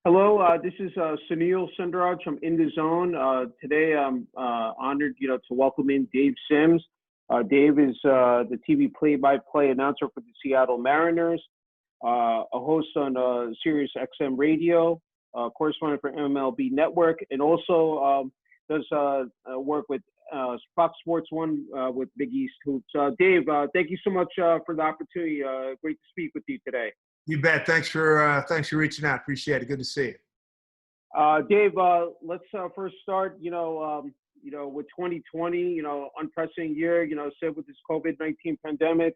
Hello, this is Sunil Sundaraj from In the Zone. Today, I'm honored, to welcome in Dave Sims. Dave is the TV play-by-play announcer for the Seattle Mariners, a host on Sirius XM Radio, correspondent for MLB Network, and also does work with Fox Sports One with Big East Hoops. Dave, thank you so much for the opportunity. Great to speak with you today. You bet. Thanks for reaching out. Appreciate it. Good to see you. Dave, let's first start. With 2020, unprecedented year. Said with this COVID-19 pandemic.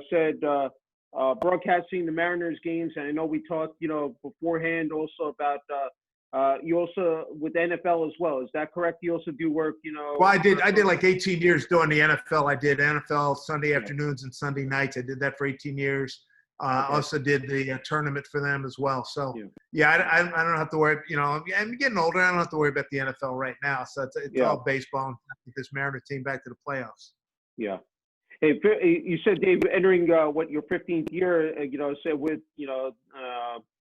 Said broadcasting the Mariners games, and I know we talked, beforehand also about you also with NFL as well. Is that correct? You also do work, Well, I did like 18 years doing the NFL. I did NFL Sunday afternoons and Sunday nights. I did that for 18 years. Okay. Also did the tournament for them as well. So I don't have to worry. I'm getting older. I don't have to worry about the NFL right now. So it's all baseball and this Mariner team back to the playoffs. Yeah. Hey, you said, Dave, entering what your 15th year, said with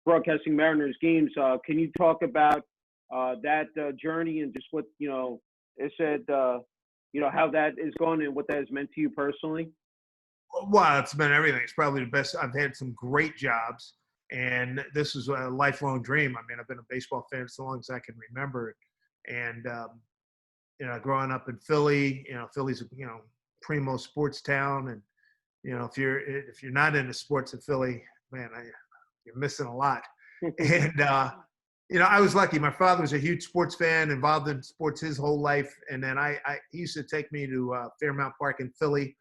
broadcasting Mariners games. Can you talk about that journey and just what it said, how that is going and what that has meant to you personally? Well, it's been everything. It's probably the best. I've had some great jobs, and this is a lifelong dream. I mean, I've been a baseball fan so long as I can remember it. And, growing up in Philly, Philly's, primo sports town. And, if you're not into sports in Philly, man, you're missing a lot. And, I was lucky. My father was a huge sports fan, involved in sports his whole life. And then he used to take me to Fairmount Park in Philly.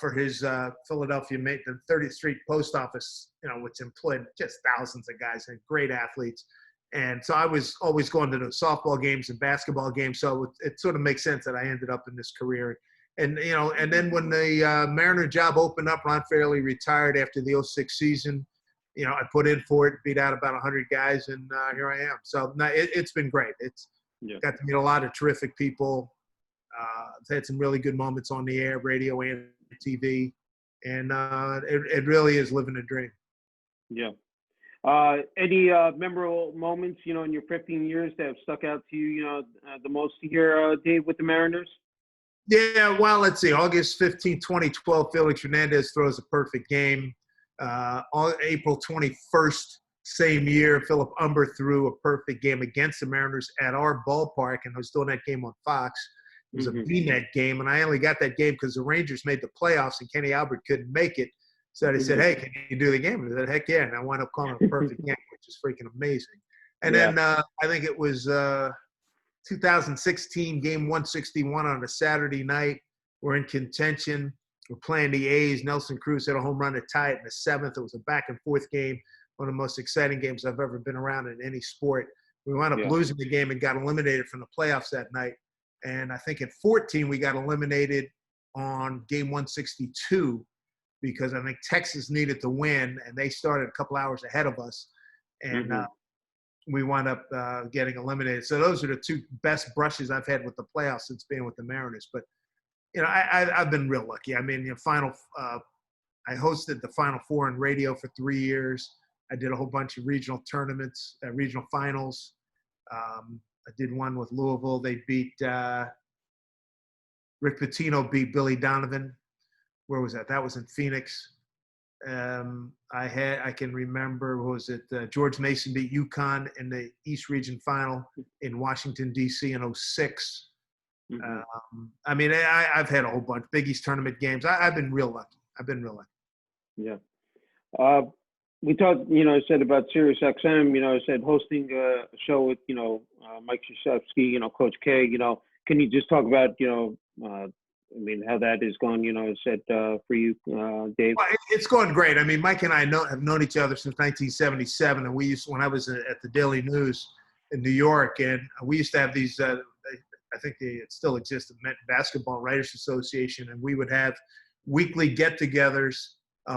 For his Philadelphia mate, the 30th Street Post Office, which employed just thousands of guys and great athletes. And so I was always going to the softball games and basketball games. So it sort of makes sense that I ended up in this career. And, and then when the Mariner job opened up, Ron Fairley retired after the 2006 season. I put in for it, beat out about 100 guys, and here I am. So it's been great. Got to meet a lot of terrific people. I've had some really good moments on the air, radio, and TV, and it really is living a dream. Yeah. Any memorable moments, in your 15 years that have stuck out to you, the most here, Dave, with the Mariners? Yeah, well, let's see. August 15, 2012, Felix Hernandez throws a perfect game. April 21st, same year, Philip Umber threw a perfect game against the Mariners at our ballpark, and I was doing that game on Fox. It was a B-net game, and I only got that game because the Rangers made the playoffs and Kenny Albert couldn't make it. So they said, hey, can you do the game? I said, heck yeah. And I wound up calling it a perfect game, which is freaking amazing. And then I think it was 2016, game 161 on a Saturday night. We're in contention. We're playing the A's. Nelson Cruz hit a home run to tie it in the seventh. It was a back-and-forth game, one of the most exciting games I've ever been around in any sport. We wound up losing the game and got eliminated from the playoffs that night. And I think at 14, we got eliminated on game 162 because I think Texas needed to win, and they started a couple hours ahead of us. And we wound up getting eliminated. So those are the two best brushes I've had with the playoffs since being with the Mariners. But, I've been real lucky. I mean, I hosted the Final Four on radio for 3 years. I did a whole bunch of regional tournaments, regional finals. I did one with Louisville. They beat Rick Pitino beat Billy Donovan. Where was that? That was in Phoenix. I can remember, George Mason beat UConn in the East Region Final in Washington, D.C. in 2006. I mean, I've had a whole bunch. Big East tournament games. I've been real lucky. Yeah. We talked, I said about Sirius XM, I said hosting a show with, Mike Krzyzewski, Coach K, can you just talk about, how that is going, I said for you, Dave? Well, it's going great. I mean, Mike and I have known each other since 1977, and when I was at the Daily News in New York, and we used to have these, I think it still exists, the Basketball Writers Association, and we would have weekly get-togethers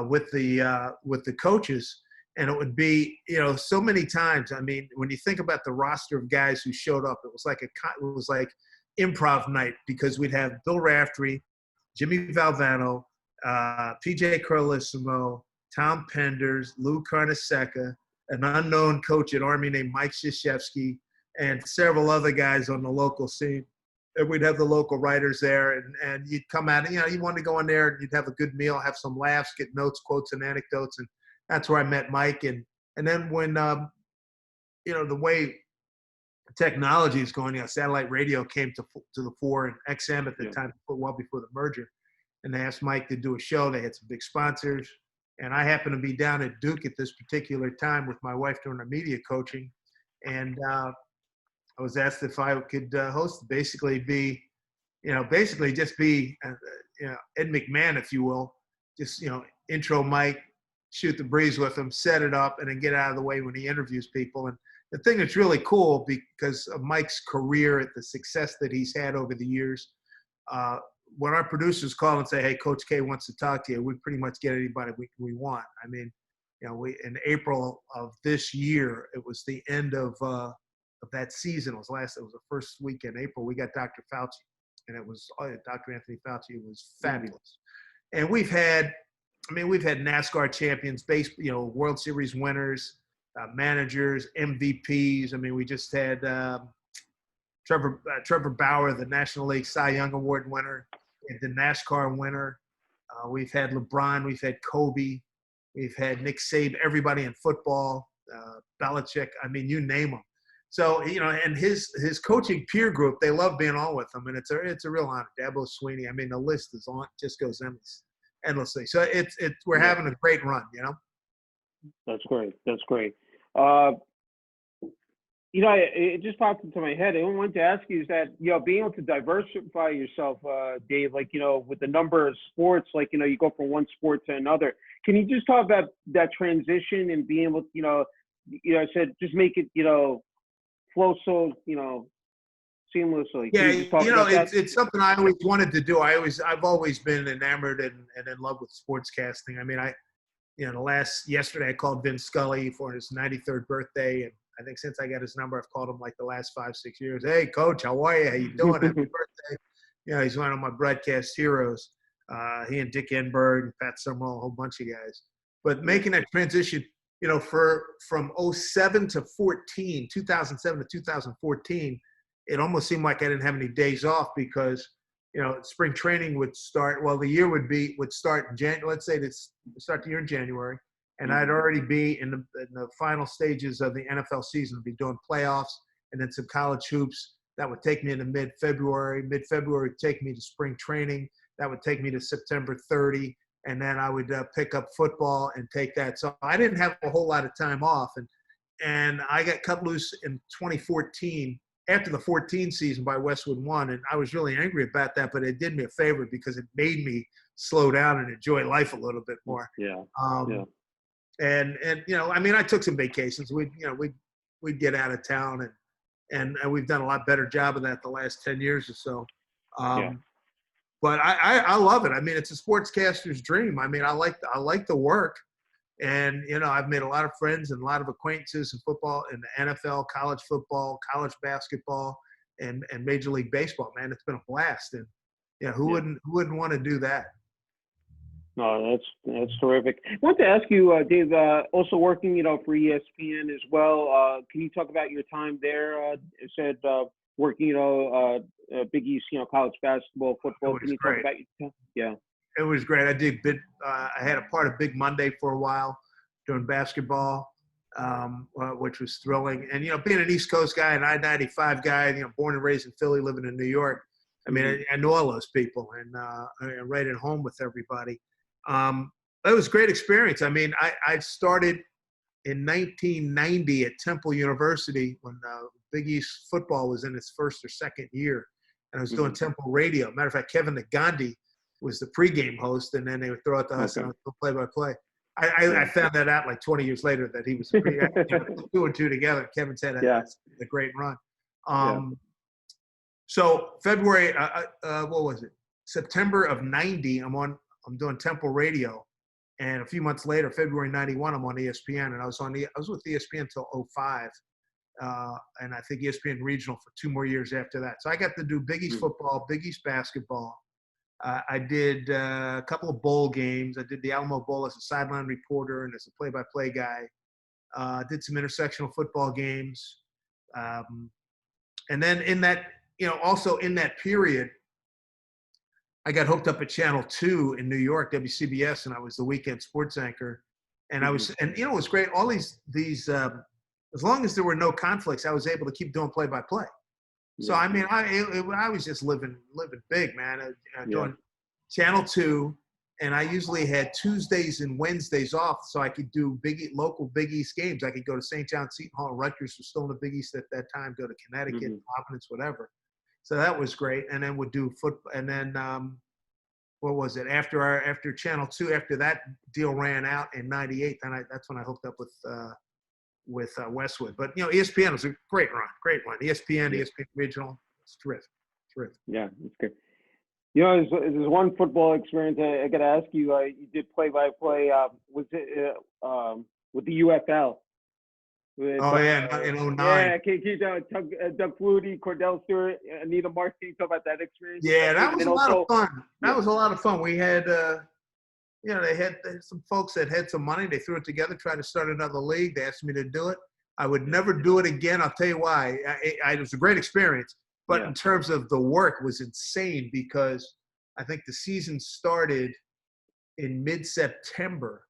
with the coaches, and it would be so many times. I mean, when you think about the roster of guys who showed up, it was like improv night, because we'd have Bill Raftery, Jimmy Valvano, PJ Carlissimo, Tom Penders, Lou Carnesecca, an unknown coach at Army named Mike Krzyzewski, and several other guys on the local scene. And we'd have the local writers there, and you'd come out, you wanted to go in there and you'd have a good meal, have some laughs, get notes, quotes, and anecdotes. And that's where I met Mike. And then when, the way technology is going, satellite radio came to the fore, and XM at the time, well before the merger. And they asked Mike to do a show. They had some big sponsors. And I happened to be down at Duke at this particular time with my wife doing her media coaching. And I was asked if I could host, basically just be, Ed McMahon, if you will, just, intro Mike, shoot the breeze with him, set it up, and then get out of the way when he interviews people. And the thing that's really cool, because of Mike's career, the success that he's had over the years, when our producers call and say, "Hey, Coach K wants to talk to you," we pretty much get anybody we want. I mean, we in April of this year, it was the end of that season. It was the first week in April. We got Dr. Fauci, and it was Dr. Anthony Fauci. It was fabulous. And we've had NASCAR champions, World Series winners, managers, MVPs. I mean, we just had Trevor Bauer, the National League Cy Young Award winner, the NASCAR winner. We've had LeBron. We've had Kobe. We've had Nick Saban. Everybody in football, Belichick. I mean, you name them. So, and his coaching peer group, they love being on with him, and it's a real honor. Dabo Sweeney. I mean, the list is on, just goes endlessly. So we're having a great run, That's great. That's great. It just popped into my head. I wanted to ask you is that, being able to diversify yourself, Dave, with the number of sports, you go from one sport to another. Can you just talk about that transition and being able to, I said, just make it, flow so, seamlessly. Yeah, it's something I always wanted to do. I've always been enamored and in love with sportscasting. I mean, yesterday I called Vin Scully for his 93rd birthday, and I think since I got his number, I've called him like the last 5-6 years. Hey, Coach, how are you? How you doing? Happy birthday! He's one of my broadcast heroes. He and Dick Enberg and Pat Summerall, a whole bunch of guys. But making that transition, from 2007 to 2014, it almost seemed like I didn't have any days off because, spring training would start. Well, the year would start in January. Let's say start the year in January, and I'd already be in the final stages of the NFL season. I'd be doing playoffs and then some college hoops. That would take me into mid-February. Mid-February would take me to spring training. That would take me to September 30. And then I would pick up football and take that. So I didn't have a whole lot of time off. And I got cut loose in 2014 after the 14 season by Westwood One. And I was really angry about that, but it did me a favor because it made me slow down and enjoy life a little bit more. Yeah. And I took some vacations. We'd get out of town and we've done a lot better job of that the last 10 years or so. But I love it. I mean, it's a sportscaster's dream. I mean, I like the work, and I've made a lot of friends and a lot of acquaintances in football, in the NFL, college football, college basketball, and Major League Baseball. Man, it's been a blast, and who wouldn't want to do that? No, that's terrific. I want to ask you, Dave, also working for ESPN as well. Can you talk about your time there? You said working, Big East, college basketball, football. Can you talk about your time? Yeah. It was great. I had a part of Big Monday for a while doing basketball, which was thrilling. And, being an East Coast guy, an I-95 guy, born and raised in Philly, living in New York. I mean, I know all those people and right at home with everybody. It was a great experience. I mean, I started in 1990 at Temple University when Big East football was in its first or second year, and I was doing Temple radio. Matter of fact, Kevin Nagandi was the pregame host, and then they would throw it to us and I would go play-by-play. I found that out like 20 years later that he was two and two together. Kevin's had a great run. So February, what was it? September of '90. I'm doing Temple radio, and a few months later, February '91, I'm on ESPN, and I was with ESPN until '05. And I think ESPN regional for 2 more years after that. So I got to do Big East football, Big East basketball. I did a couple of bowl games. I did the Alamo Bowl as a sideline reporter and as a play-by-play guy. Did some intersectional football games. And then in that, also in that period, I got hooked up at Channel 2 in New York, WCBS, and I was the weekend sports anchor. And I was, and it was great. All these, as long as there were no conflicts, I was able to keep doing play-by-play. So I mean, I was just living big, man. Doing Channel 2, and I usually had Tuesdays and Wednesdays off, so I could do local Big East games. I could go to St. John, Seton Hall, Rutgers was still in the Big East at that time. Go to Connecticut, Providence, whatever. So that was great. And then would do football. And then what was it? After Channel 2, after that deal ran out in '98, then that's when I hooked up with Westwood. But ESPN was a great run. ESPN Regional, it's terrific. Yeah, it's good. There's one football experience I got to ask you. You did play-by-play. Was it with the UFL? With, in 09. Yeah, Doug Flutie, Cordell Stewart, Anita Marks. Can you talk about that experience? Yeah, that was a lot of fun. That was a lot of fun. We had, they had some folks that had some money. They threw it together, tried to start another league. They asked me to do it. I would never do it again. I'll tell you why. It was a great experience. But in terms of the work, it was insane because I think the season started in mid-September,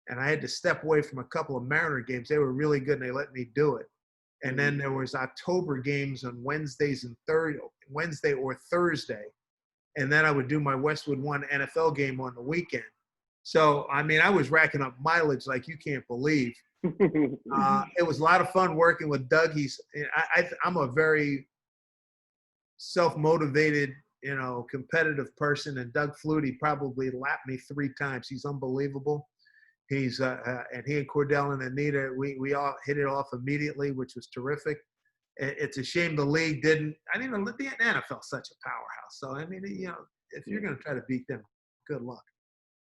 and I had to step away from a couple of Mariner games. They were really good, and they let me do it. And then there was October games on Wednesday or Thursday, and then I would do my Westwood One NFL game on the weekend. So, I mean, I was racking up mileage like you can't believe. It was a lot of fun working with Doug. I'm a very self-motivated, competitive person, and Doug Flutie probably lapped me 3 times. He's unbelievable. He's and he and Cordell and Anita, we all hit it off immediately, which was terrific. It's a shame the league didn't. The NFL is such a powerhouse. So I mean, if you're going to try to beat them, good luck.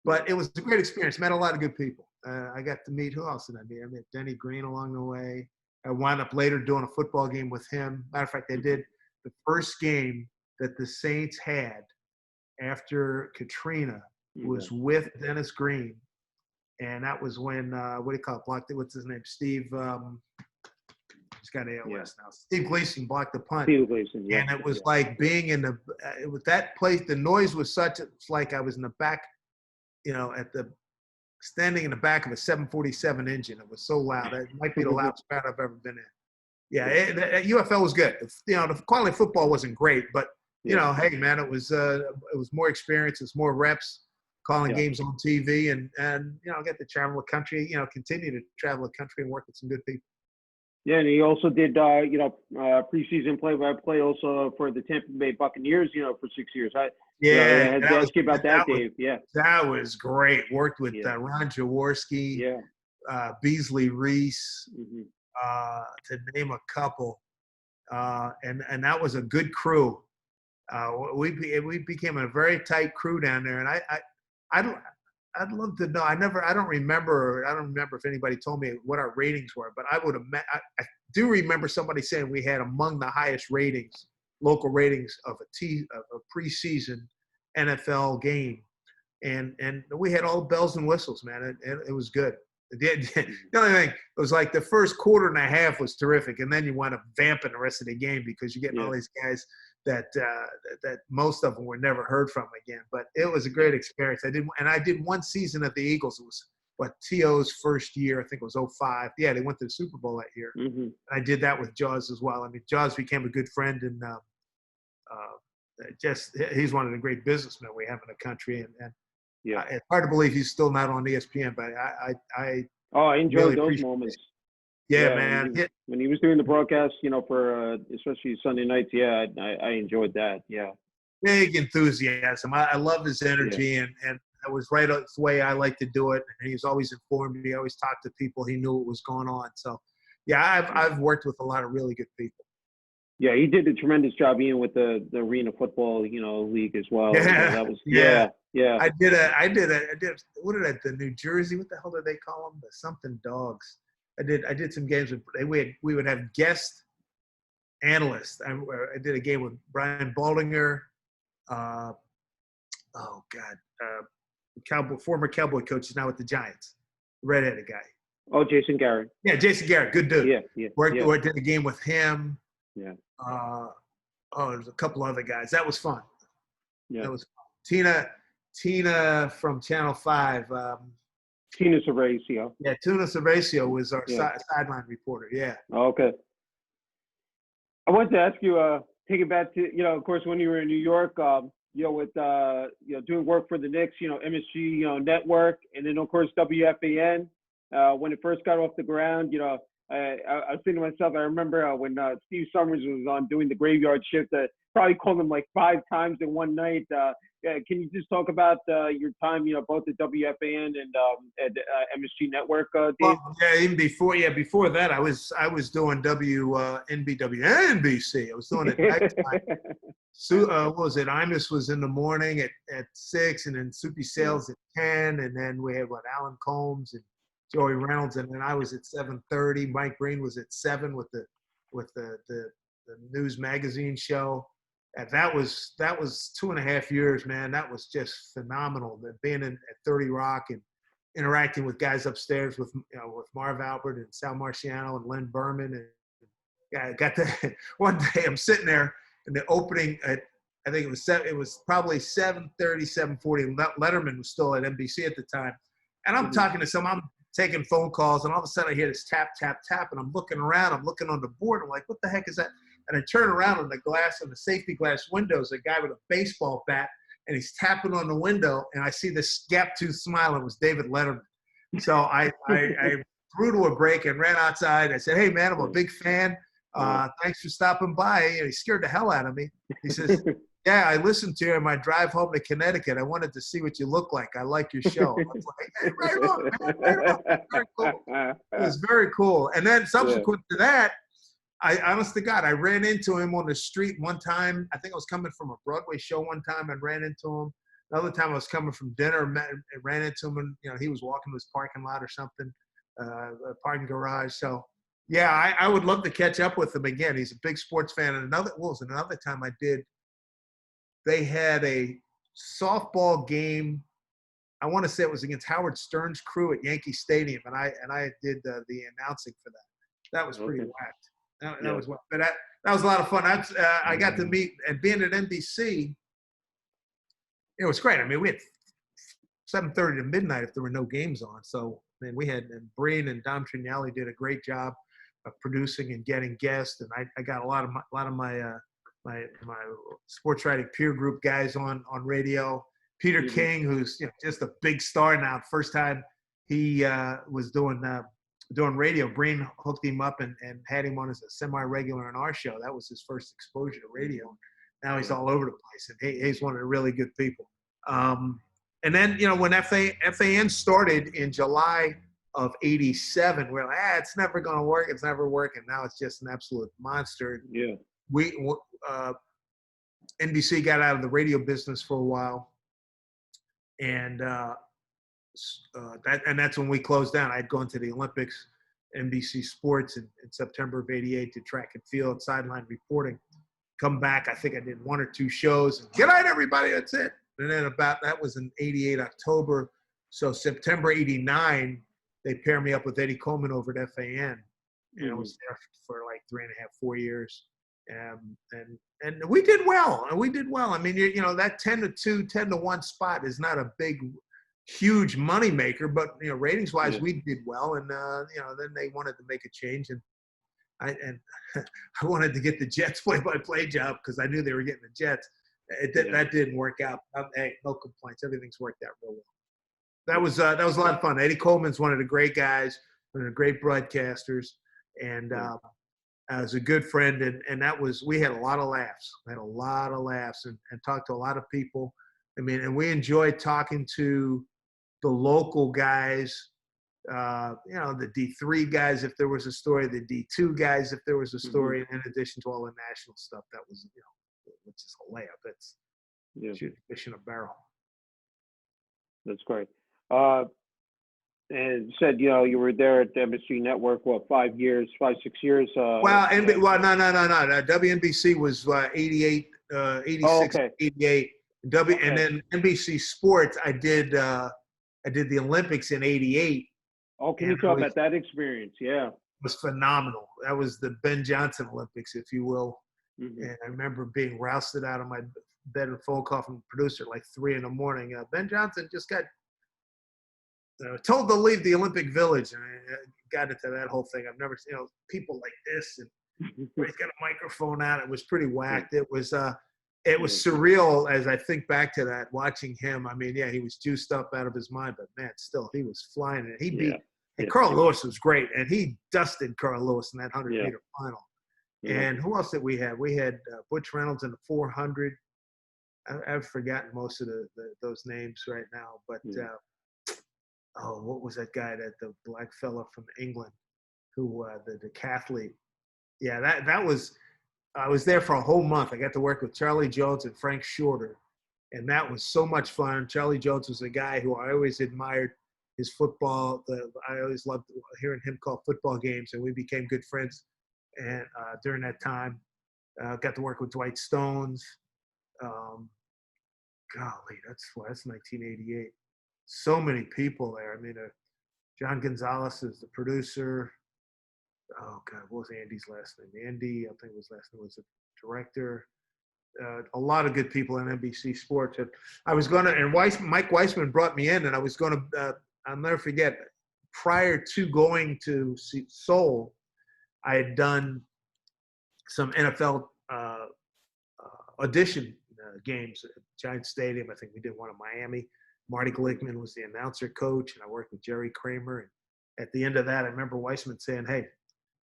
But it was a great experience. Met a lot of good people. I got to meet, who else did I meet? I met Denny Green along the way. I wound up later doing a football game with him. Matter of fact, I did the first game that the Saints had after Katrina was with Dennis Green. And that was when, what's his name? Steve, he's got ALS now. Steve Gleason blocked the punt. Steve Gleason, yeah. And it was like being in with that place, the noise was such, it's like I was in the back, standing in the back of a 747 engine. It was so loud. It might be the loudest crowd I've ever been in. Yeah, UFL was good. The quality of football wasn't great, but hey man, it was more experience, it's more reps, calling games on TV, and get to travel the country, continue to travel the country and work with some good people. Yeah, and he also did preseason play-by-play also for the Tampa Bay Buccaneers, for 6 years. I had to ask you about that, Dave. Yeah, that was great. Worked with Ron Jaworski, Beasley Reese. To name a couple, and that was a good crew. We became a very tight crew down there, and I'd love to know. I don't remember if anybody told me what our ratings were, but I I do remember somebody saying we had among the highest ratings, local ratings of a preseason NFL game, and we had all bells and whistles, man. It was good. The only thing, it was like the first quarter and a half was terrific, and then you wind up vamping the rest of the game because you're getting all these guys that most of them were never heard from again. But it was a great experience. I did one season at the Eagles. It was T.O.'s first year. I think it was 2005. Yeah, they went to the Super Bowl that year. I did that with Jaws as well. I mean, Jaws became a good friend, and he's one of the great businessmen we have in the country, and it's hard to believe he's still not on ESPN, but I enjoyed really those moments. Yeah, man. When he was doing the broadcast, for especially Sunday nights, I enjoyed that. Yeah. Big enthusiasm. I love his energy, and it was right the way I like to do it. And he was always informed. He always talked to people. He knew what was going on. So, I've worked with a lot of really good people. Yeah, he did a tremendous job being with the Arena Football, league as well. Yeah, that was yeah. I did what did the New Jersey? What the hell do they call them? The something dogs. I did some games with. We would have guest analysts. I did a game with Brian Baldinger. Former Cowboy coach is now with the Giants, redheaded guy. Oh, Jason Garrett. Yeah, Jason Garrett, good dude. Yeah. Worked in the game with him. Yeah. There's a couple other guys. That was fun. Yeah. That was fun. Tina from Channel 5. Tina Cervasio. Yeah, Tina Cervasio was our sideline reporter. Yeah. Okay. I wanted to ask you, take it back to, of course, when you were in New York, with, doing work for the Knicks, MSG, network, and then, of course, WFAN. When it first got off the ground, I was thinking to myself, I remember when Steve Summers was on doing the graveyard shift, probably called him like 5 times in one night. Can you just talk about your time, both at WFAN and at MSG Network, Dave? Well, yeah, even before that, I was doing NBC. I was doing it nighttime. What was it? Imus was in the morning at 6, and then Soupy Sales at 10, and then we had Alan Combs and Joey Reynolds, and then I was at 7:30. Mike Green was at 7 with the news magazine show. And that was 2.5 years, man. That was just phenomenal. Being at 30 Rock and interacting with guys upstairs with Marv Albert and Sal Marciano and Len Berman. And I got to one day I'm sitting there in the opening at, I think it was probably 7:30, 7:40. Letterman was still at NBC at the time. And I'm talking to I'm taking phone calls, and all of a sudden I hear this tap, tap, tap, and I'm looking around. I'm looking on the board. I'm like, what the heck is that? And I turn around on the glass, on the safety glass windows, a guy with a baseball bat, and he's tapping on the window, and I see this gap-toothed smile. It was David Letterman. So I threw to a break and ran outside. I said, hey, man, I'm a big fan. Thanks for stopping by. He scared the hell out of me. He says, yeah, I listened to you on my drive home to Connecticut. I wanted to see what you look like. I like your show. I was like, hey, right on, man, right on. Very cool. It was very cool. And then subsequent to that, I honest to God, I ran into him on the street one time. I think I was coming from a Broadway show one time and ran into him. Another time I was coming from dinner and ran into him, and he was walking to his parking lot or something, a parking garage. So yeah, I would love to catch up with him again. He's a big sports fan. And another time I did, they had a softball game. I want to say it was against Howard Stern's crew at Yankee Stadium, and I did the announcing for that. That was pretty whacked. That was, but that was a lot of fun. I got to meet, and being at NBC, it was great. I mean, we had 7:30 to midnight if there were no games on. So, I mean, we had, and Breen and Dom Trignelli did a great job of producing and getting guests, and I got a lot of my sports writing peer group guys on radio. Peter King, who's just a big star now. First time he was doing radio, Breen hooked him up and had him on as a semi-regular on our show. That was his first exposure to radio. Now he's all over the place, and he's one of the really good people. And then, when FAN started in July of '87, we're like, it's never going to work. It's never working. Now it's just an absolute monster. Yeah. NBC got out of the radio business for a while, and that's when we closed down. I'd gone to the Olympics, NBC Sports in September of '88 to track and field, sideline reporting. Come back, I think I did 1 or 2 shows. And, good night, everybody. That's it. And then that was in '88 October. So September '89, they paired me up with Eddie Coleman over at FAN, and I was there for like 3.5, 4 years. And we did well. I mean, that 10-2, 10-1 spot is not a big, huge money maker, but ratings wise, we did well. And then they wanted to make a change, and I wanted to get the Jets play-by-play job because I knew they were getting the Jets. That didn't work out. Hey, no complaints. Everything's worked out real well. That was a lot of fun. Eddie Coleman's one of the great guys, one of the great broadcasters, and as a good friend, and we had a lot of laughs. and talked to a lot of people. I mean, and we enjoyed talking to the local guys, the D3 guys if there was a story, the D2 guys if there was a story, and in addition to all the national stuff that was, which is a layup. That's shooting fish in a barrel. That's great. And said, you were there at the NBC Network, 5 years, 5, 6 years? No. WNBC was 88, 86, 88. And then NBC Sports, I did the Olympics in '88, Oh, can And you talk about that experience? Yeah. was phenomenal. That was the Ben Johnson Olympics, if you will. Mm-hmm. And I remember being rousted out of my bed and phone call from the producer at like 3 a.m. Ben Johnson just got told to leave the Olympic Village, and I got into that whole thing. I've never seen people like this, and where he's got a microphone out. It was pretty whacked. It was surreal as I think back to that, watching him. I mean, yeah, he was juiced up out of his mind, but man, still, he was flying. And he beat. And Carl Lewis was great, and he dusted Carl Lewis in that 100-meter final. Yeah. And who else did we have? We had Butch Reynolds in the 400. I've forgotten most of those names right now, but what was that guy, the black fella from England, who the decathlete? Yeah, that was. I was there for a whole month. I got to work with Charlie Jones and Frank Shorter, and that was so much fun. Charlie Jones was a guy who I always admired his football. I always loved hearing him call football games, and we became good friends. And during that time, got to work with Dwight Stones. Golly, that's 1988. So many people there. I mean, John Gonzalez is the producer. Oh God, what was Andy's last name? Andy, I think his last name was the director. A lot of good people in NBC Sports. And I was Mike Weissman brought me in, and I was going to. I'll never forget. Prior to going to Seoul, I had done some NFL audition games at Giant Stadium. I think we did one in Miami. Marty Glickman was the announcer coach, and I worked with Jerry Kramer. And at the end of that, I remember Weissman saying, "Hey,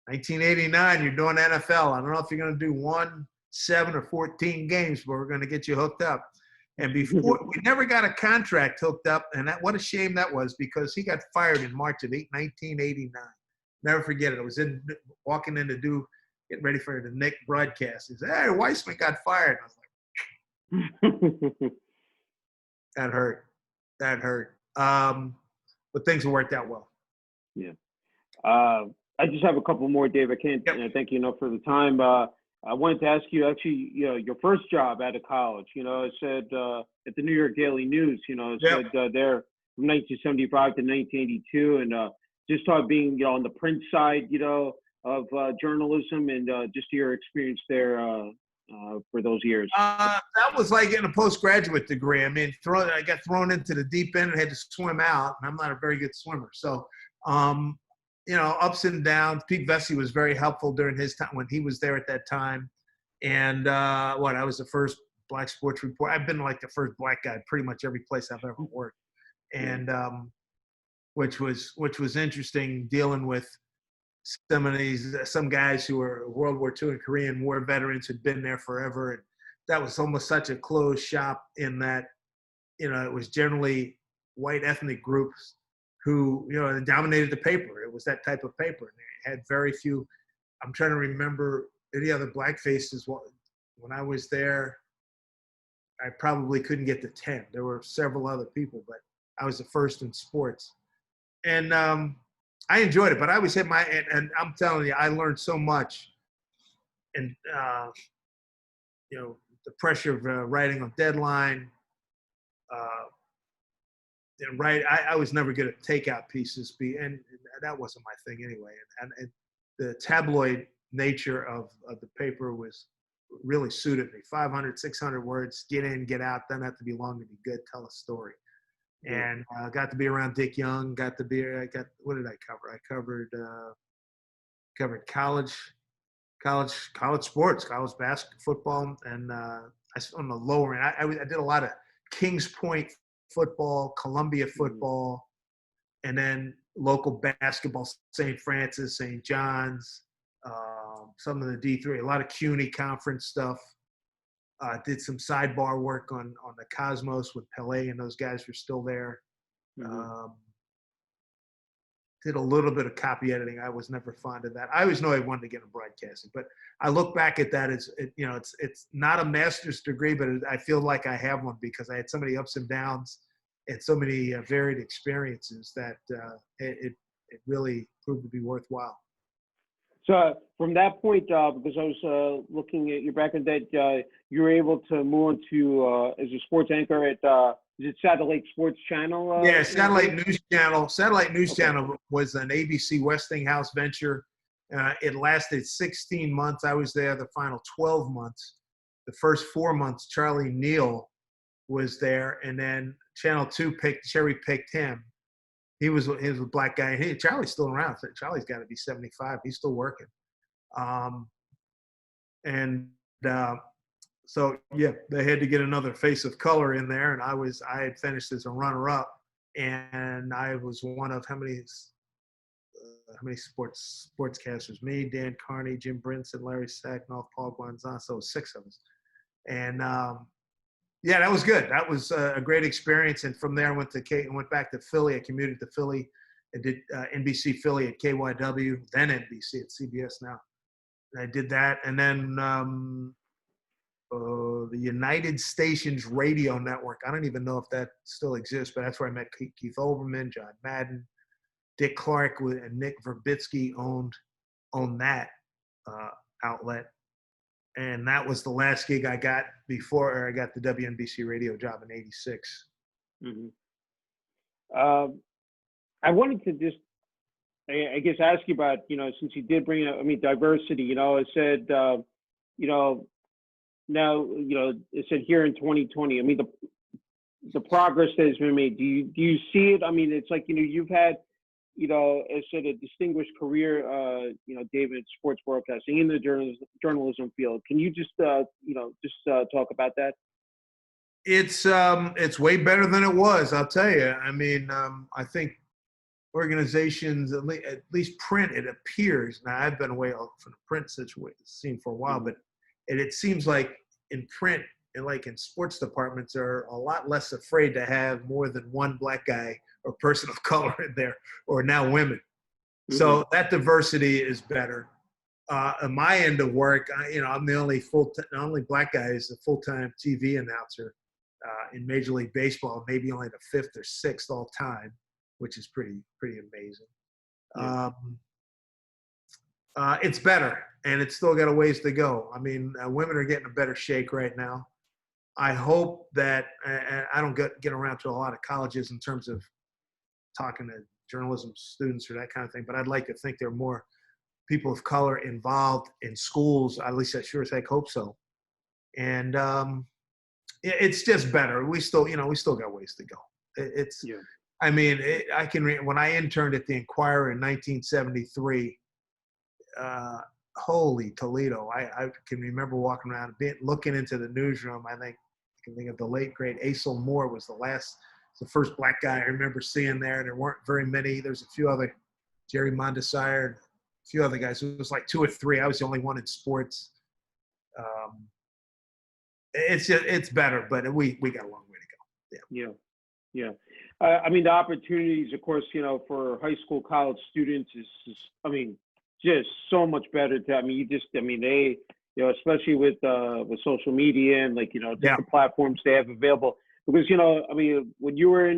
1989, you're doing NFL. I don't know if you're going to do 1, 7, or 14 games, but we're going to get you hooked up." And before we never got a contract hooked up, and what a shame that was, because he got fired in March of 1989. Never forget it. I was walking in to getting ready for the Nick broadcast. He said, "Hey, Weissman got fired." I was like, that hurt. That hurt. But things worked out well. Yeah. I just have a couple more, Dave. I can't thank you enough for the time. I wanted to ask you, actually, your first job out of college. It said at the New York Daily News. It said there from 1975 to 1982, and just talk being on the print side, of journalism, and just your experience there for those years. That was like getting a postgraduate degree. I mean, I got thrown into the deep end and had to swim out, and I'm not a very good swimmer, so. Ups and downs. Pete Vesey was very helpful during his time when he was there at that time. And I was the first black sports reporter. I've been like the first black guy pretty much every place I've ever worked. And which was interesting, dealing with some guys who were World War II and Korean War veterans who'd been there forever. And that was almost such a closed shop in that, it was generally white ethnic groups who, dominated the paper. It was that type of paper. And they had very few. I'm trying to remember any other black faces. When I was there, I probably couldn't get to 10. There were several other people, but I was the first in sports. And I enjoyed it, but I always hit and I'm telling you, I learned so much. And, the pressure of writing on deadline, and I was never good at takeout pieces, and that wasn't my thing anyway. And the tabloid nature of the paper really suited me. 500, 600 words, get in, get out, doesn't have to be long to be good, tell a story. And got to be around Dick Young, what did I cover? I covered college sports, college basketball, football, and on the lower end, I did a lot of Kings Point football, Columbia football, and then local basketball, St. Francis, St. John's, some of the D3, a lot of CUNY conference stuff. Did some sidebar work on the Cosmos with Pele, and those guys were still there. Did a little bit of copy editing. I was never fond of that. I always know I wanted to get into broadcasting, but I look back at that as, it's not a master's degree, but I feel like I have one because I had so many ups and downs and so many varied experiences that it really proved to be worthwhile. So from that point, because I was looking at your background, that you were able to move into as a sports anchor at is it Satellite Sports Channel? Yeah, Satellite News Channel. Satellite News Okay. Channel was an ABC Westinghouse venture. It lasted 16 months. I was there the final 12 months. The first 4 months, Charlie Neal was there, and then Channel 2 cherry-picked him. He was a black guy. Hey, Charlie's still around. Charlie's got to be 75. He's still working. So yeah, they had to get another face of color in there, and I had finished as a runner-up, and I was one of how many sportscasters? Me, Dan Carney, Jim Brinson, Larry Sacknoff, Paul Guanzon. So 6 of us, and yeah, that was good. That was a great experience, and from there I went back to Philly. I commuted to Philly. I did NBC Philly at KYW, then NBC at CBS now. And I did that, and then the United Stations Radio Network. I don't even know if that still exists, but that's where I met Keith Olbermann, John Madden, Dick Clark, and Nick Verbitsky owned that outlet. And that was the last gig I got before I got the WNBC radio job in '86. Mm-hmm. I wanted to just, I guess, ask you about, since you did bring up, diversity, I said, now, it said here in 2020, the progress that has been made, do you see it? It's like, you've had, as said, a distinguished career, David, sports broadcasting in the journalism field. Can you just talk about that? It's way better than it was, I'll tell you. I think organizations, at least print, it appears, now I've been away from the print scene for a while, but it seems like in print and like in sports departments are a lot less afraid to have more than one black guy or person of color in there, or now women. Mm-hmm. So that diversity is better. On my end of work, I'm the only black guy is a full-time TV announcer in Major League Baseball, maybe only the 5th or 6th all time, which is pretty amazing. Yeah. It's better, and it's still got a ways to go. Women are getting a better shake right now. I hope that I don't get around to a lot of colleges in terms of talking to journalism students or that kind of thing, but I'd like to think there are more people of color involved in schools. At least I sure as heck hope so. And it's just better. We still got ways to go. When I interned at the Inquirer in 1973, holy Toledo, I can remember walking around looking into the newsroom. I can think of the late great Asel Moore was the first black guy I remember seeing there. There weren't very many. There's a few other, Jerry Mondesire, a few other guys. It was like 2 or 3. I was the only one in sports. It's better, but we got a long way to go. Yeah. The opportunities, of course, for high school, college students is just so much better. They, especially with social media and different platforms they have available. Because when you were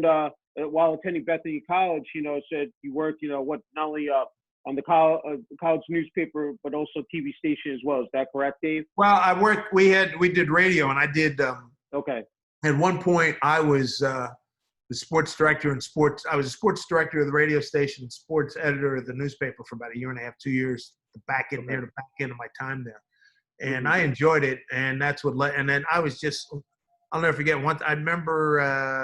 while attending Bethany College, said you worked, not only on the college newspaper but also TV station as well. Is that correct, Dave? Well, I worked. We did radio, and I did. Okay. At one point, I was the sports director in sports. I was a sports director of the radio station, sports editor of the newspaper for about 1.5 years, 2 years. The back end of my time there, and I enjoyed it. And that's what led. And then I was just. I'll never forget. I remember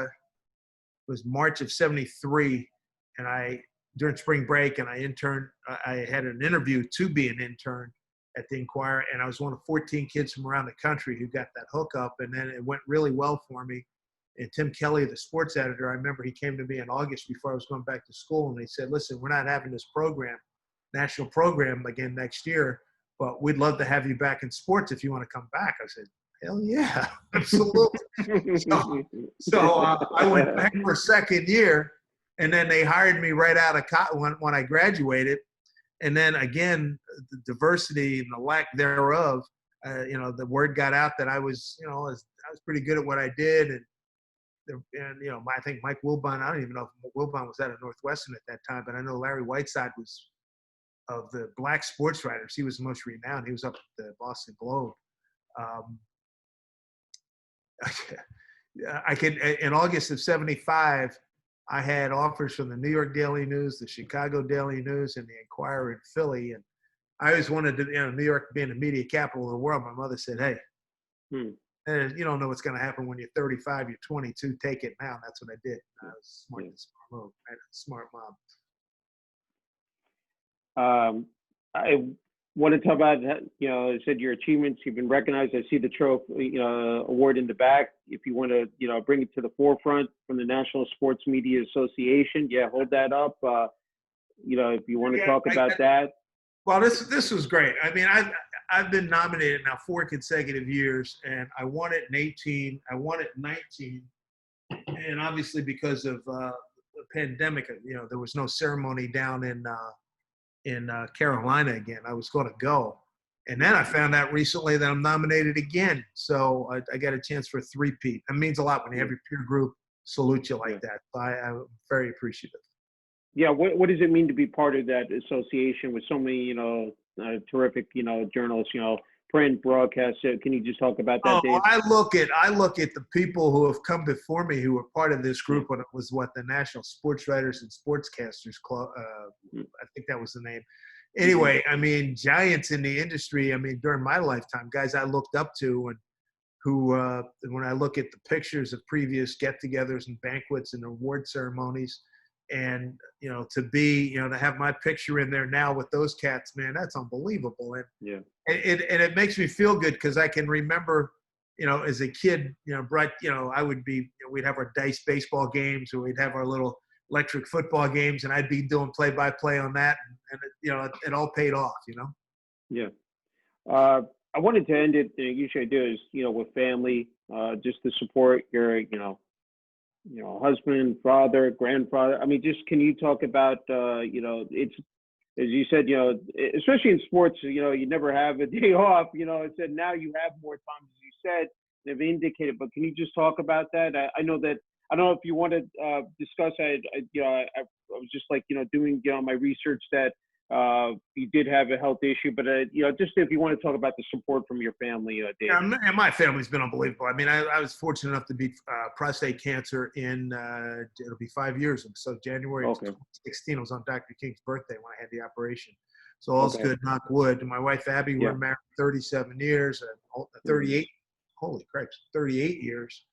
it was March of '73, and during spring break, and I interned. I had an interview to be an intern at the Inquirer, and I was one of 14 kids from around the country who got that hookup, and then it went really well for me. And Tim Kelly, the sports editor, I remember he came to me in August before I was going back to school, and he said, "Listen, we're not having this national program again next year, but we'd love to have you back in sports if you want to come back." I said, "Hell yeah, absolutely." so I went back for a second year, and then they hired me right out of when I graduated. And then again, the diversity and the lack thereof, the word got out that I was pretty good at what I did. And I think Mike Wilbon, I don't even know if Wilbon was out of Northwestern at that time, but I know Larry Whiteside was of the black sports writers. He was the most renowned. He was up at the Boston Globe. in August of '75, I had offers from the New York Daily News, the Chicago Daily News, and the Enquirer in Philly. And I always wanted to, New York being the media capital of the world. My mother said, "Hey, you don't know what's going to happen when you're 35, you're 22. Take it now." And that's what I did. I was smart move. I had a smart mom. I want to talk about, I said your achievements. You've been recognized. I see the trophy, award in the back. If you want to, bring it to the forefront from the National Sports Media Association, hold that up. If you want to talk about that. Well, this was great. I mean, I've been nominated now 4 consecutive years, and I won it in 18. I won it in 19, and obviously because of the pandemic, there was no ceremony down in Carolina again. I was going to go, and then I found out recently that I'm nominated again. So I got a chance for a three-peat. It means a lot when you have your peer group salute you like that. So I'm very appreciative. Yeah, what does it mean to be part of that association with so many, terrific, journalists, print, broadcast? Can you just talk about that, Dave? I look at the people who have come before me who were part of this group when it was the National Sports Writers and Sportscasters Club. I think that was the name. Anyway, I mean, giants in the industry. I mean, during my lifetime, guys I looked up to, and who, when I look at the pictures of previous get-togethers and banquets and award ceremonies. And, to have my picture in there now with those cats, man, that's unbelievable. And it makes me feel good because I can remember, as a kid, Brett, I would be, we'd have our dice baseball games, or we'd have our little electric football games, and I'd be doing play-by-play on that. And it all paid off, Yeah. I wanted to end it, usually I do is, with family, just to support your, husband, father, grandfather. I mean, just can you talk about, it's, as you said, especially in sports, you never have a day off, it said now you have more time, as you said, they've indicated, but can you just talk about that? I know that, I don't know if you want to discuss, I was just doing, my research that you did have a health issue, but just if you want to talk about the support from your family, Dave. Yeah, and my family's been unbelievable. I mean, I was fortunate enough to beat prostate cancer in it'll be 5 years. So January 2016 was on Dr. King's birthday when I had the operation. So all's good, knock wood. And my wife Abby, we're married 37 years, 38. Holy Christ, 38 years.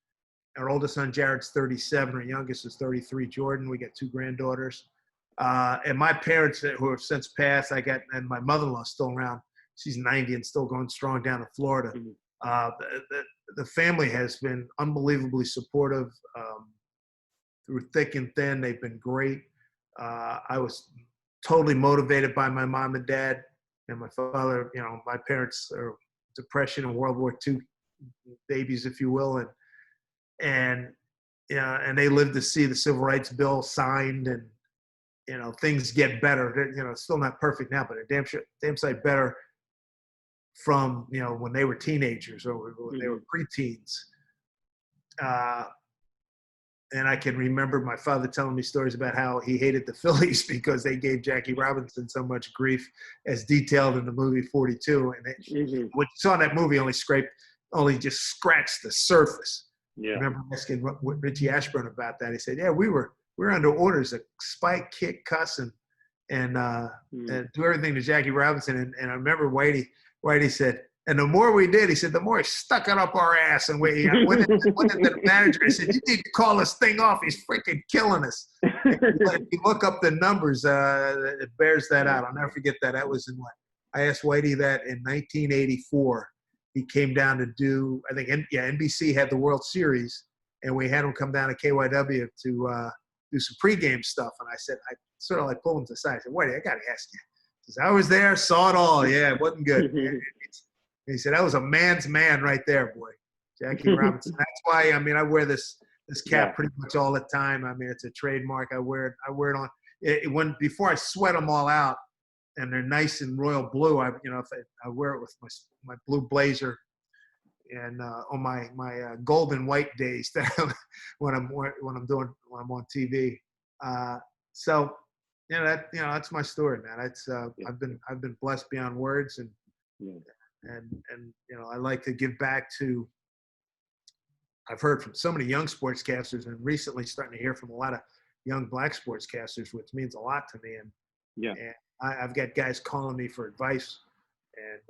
Our oldest son Jared's 37. Our youngest is 33. Jordan. We got 2 granddaughters. And my parents who have since passed, and my mother-in-law's still around. She's 90 and still going strong down in Florida. The family has been unbelievably supportive through thick and thin. They've been great. I was totally motivated by my mom and dad and my father. My parents are Depression and World War II babies, if you will, and they lived to see the Civil Rights Bill signed and. Things get better. It's still not perfect now, but damn sight better from, when they were teenagers or when they were preteens. And I can remember my father telling me stories about how he hated the Phillies because they gave Jackie Robinson so much grief, as detailed in the movie 42. And what you saw in that movie only just scratched the surface. I remember asking Richie Ashburn about that. He said, we were under orders to spike, kick, cuss, and do everything to Jackie Robinson. And I remember Whitey said, and the more we did, he said, the more he stuck it up our ass. And we went into the manager and said, you need to call this thing off. He's freaking killing us. If you look up the numbers, it bears that out. I'll never forget that. That was in I asked Whitey that in 1984. He came down to do, I think, NBC had the World Series, and we had him come down to KYW to do some pregame stuff. And I said, I sort of pulled him to the side. I said, Whitey, I got to ask you. He said, I was there, saw it all. Yeah, it wasn't good. He said, that was a man's man right there, boy. Jackie Robinson. That's why, I mean, I wear this cap pretty much all the time. I mean, it's a trademark. I wear it on before I sweat them all out, and they're nice and royal blue. I wear it with my blue blazer, and on my gold and white days when I'm on TV. So that's my story, man. It's I've been blessed beyond words, and I like to give back to I've heard from so many young sportscasters, and recently starting to hear from a lot of young black sportscasters, which means a lot to me. And I've got guys calling me for advice and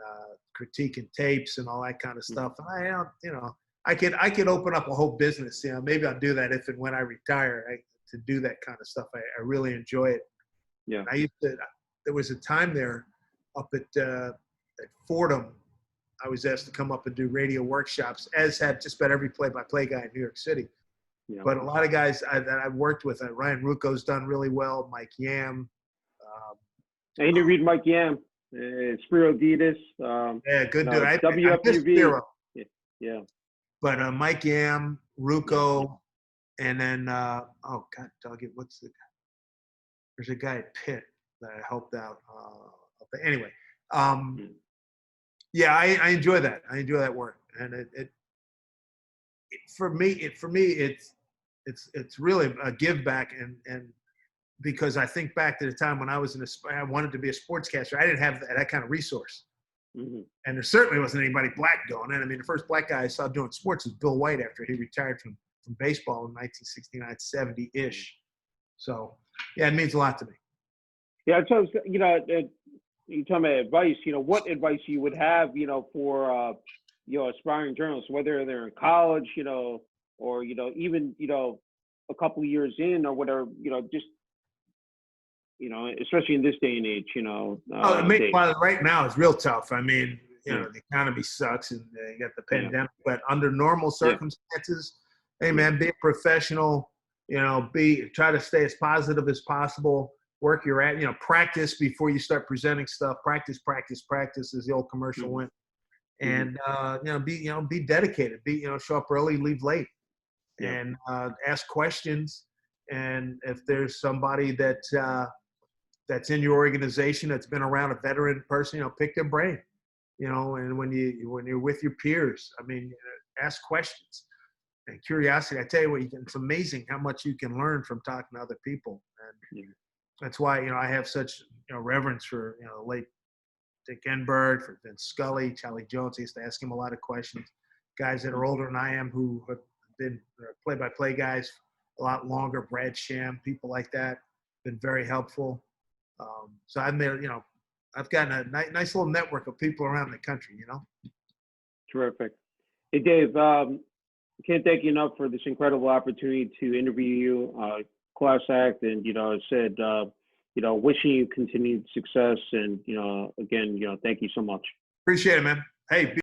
critiquing tapes and all that kind of stuff. And I could open up a whole business. Maybe I'll do that if and when I retire. To do that kind of stuff, I really enjoy it. Yeah. There was a time there up at Fordham. I was asked to come up and do radio workshops, as had just about every play-by-play guy in New York City. Yeah. But a lot of guys that I've worked with, Ryan Rucco's done really well, Mike Yam. I interviewed Mike Yam, Spiro Ditas. Yeah, good dude. WFUV. Yeah. But Mike Yam, Rucco, and then, oh, God, dog, what's the guy? There's a guy at Pitt that I helped out. Anyway. Yeah, I enjoy that. I enjoy that work, and it for me it's really a give back, and because I think back to the time when I was I wanted to be a sportscaster. I didn't have that kind of resource, and there certainly wasn't anybody black doing it. I mean, the first black guy I saw doing sports was Bill White after he retired from baseball in 1969, 70-ish. So yeah, it means a lot to me. Yeah, so you talking about advice, what advice you would have, for, aspiring journalists, whether they're in college, or, even, a couple of years in or whatever, just, especially in this day and age, right now it's real tough. I mean, the economy sucks and you got the pandemic, but under normal circumstances, hey man, be a professional, try to stay as positive as possible. Work practice before you start presenting stuff. Practice, as the old commercial went. And be dedicated. Show up early, leave late, and ask questions. And if there's somebody that's in your organization that's been around, a veteran person, pick their brain. And when you're with your peers, I mean, ask questions. And curiosity. I tell you what, it's amazing how much you can learn from talking to other people. And that's why, I have such, reverence for, late Dick Enberg, for Vince Scully, Charlie Jones. I used to ask him a lot of questions. Guys that are older than I am who have been play-by-play guys a lot longer, Brad Sham, people like that, been very helpful. So I'm there, I've gotten a nice little network of people around the country, Terrific. Hey, Dave, can't thank you enough for this incredible opportunity to interview you. Class act, and I said, wishing you continued success, and again, thank you so much. Appreciate it, man. Hey.